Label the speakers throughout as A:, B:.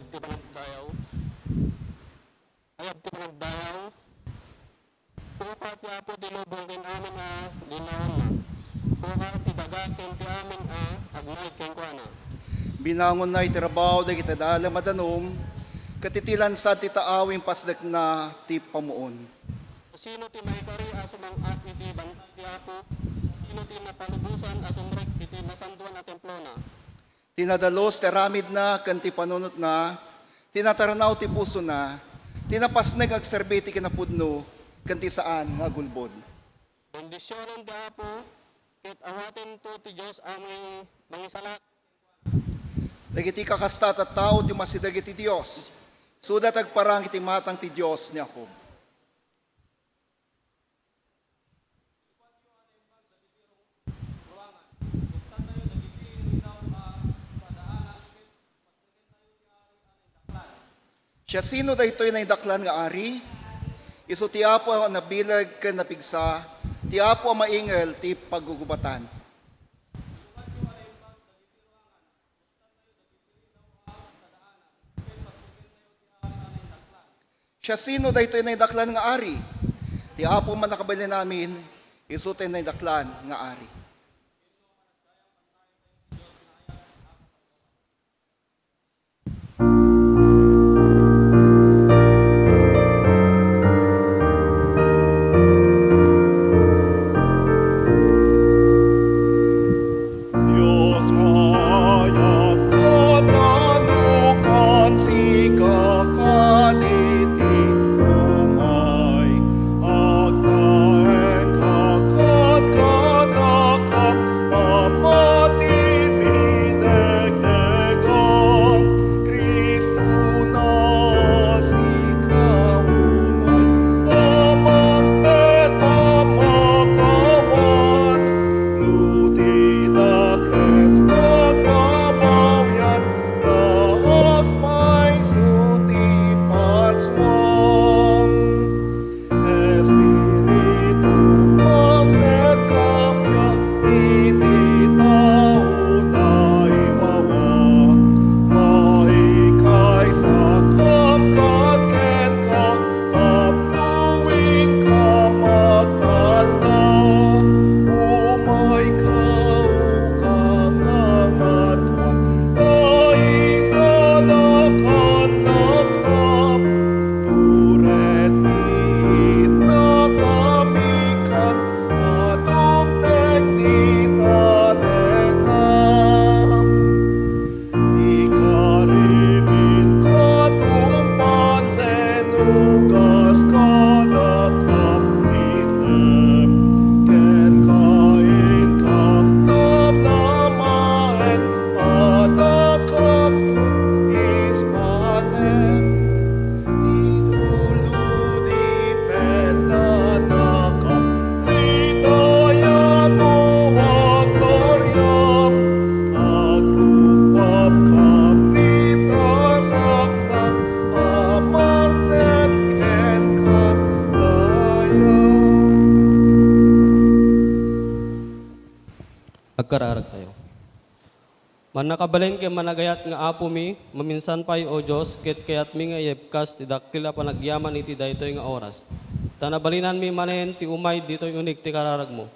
A: ayab ti panagdayaw. Ayab ti panagdayaw. Puka ti Apo ti lubong ken amin ginaon na. Puka ti dagaken ti amin agnay ken kuana.
B: Binangon na itirabaw da kita dala madanom, katitilan sa titaawing pasdak na ti pamuon.
A: Sino ti maikari asumang iti bantay ti Apo, sino ti napalubusan asumrek iti nasantuan at templo na.
B: Tinadalos ti ramid na, kanti panunot na, tinataranaw ti puso na, tinapasnag ag serbiti kinapudno, kanti saan nga gulbod.
A: Bendisyonan ti Apo, ket awaten to ti Diyos aming mangisalak.
B: Dagiti kakastat at tao ti masidagiti Diyos, sudat agparang iti matang ti Diyos ni Jacob. Siya sino da ito'y naidaklan nga ari, iso ti Apo ang nabilag ken napigsa, ti Apo ang maingal ti paggugubatan. Siya sino da ito'y naidaklan nga ari, ti Apo man nakabali namin, iso tayo naidaklan nga ari.
C: Agkararag tayo. Manakabalin kay managayat nga apo mi, maminsan pa'y o Diyos, ket kayat mi nga yebkas, tidakila panagyaman iti daytoy nga oras. Tanabalinan mi manen, ti umay dito'y unik ti kararag mo.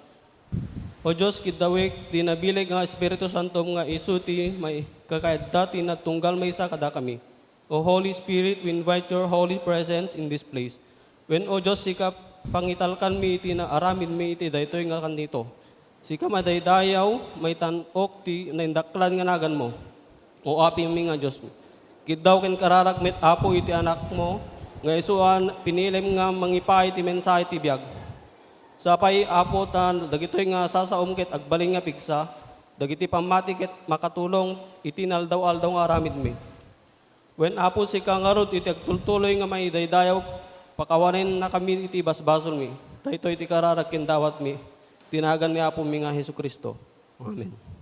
C: O Diyos, kidawik, ti nabilig nga Espiritu Santo nga isu ti may kakayadda ti natunggal may isa kada kami. O Holy Spirit, we invite your holy presence in this place. When o Diyos, sika pangitalkan mi iti na aramin mi iti daytoy nga kanito. Sika madaydayaw, may tanok ti naindaklan nga nagan mo. O api mi nga Diyos mo. Kidaw ken kararagmet apo iti anak mo, nga isuan pinilim nga mangipay ti mensahe ti biag. Sapay apo tan, dagitoy nga sasaom ket agbaling nga pigsa, dagiti pamati ket makatulong iti naldaw-aldaw nga aramid mi. When apo sika ngarod iti agtultuloy nga may daydayaw, pakawanen na kami iti basbason mi. Daytoy iti kararag ken dawat mi. Tinagan ni Apo mi nga Jesu Kristo. Amen.